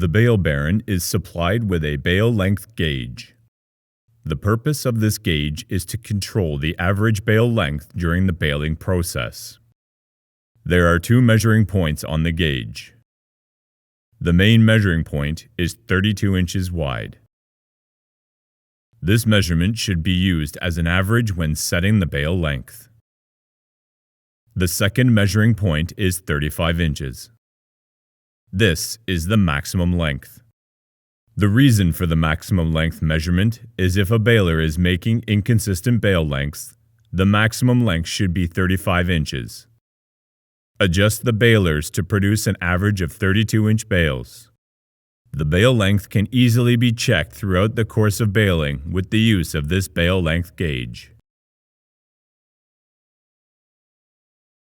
The Bale Baron is supplied with a bale length gauge. The purpose of this gauge is to control the average bale length during the baling process. There are two measuring points on the gauge. The main measuring point is 32 inches wide. This measurement should be used as an average when setting the bale length. The second measuring point is 35 inches. This is the maximum length. The reason for the maximum length measurement is if a baler is making inconsistent bale lengths, the maximum length should be 35 inches. Adjust the balers to produce an average of 32-inch bales. The bale length can easily be checked throughout the course of baling with the use of this bale length gauge.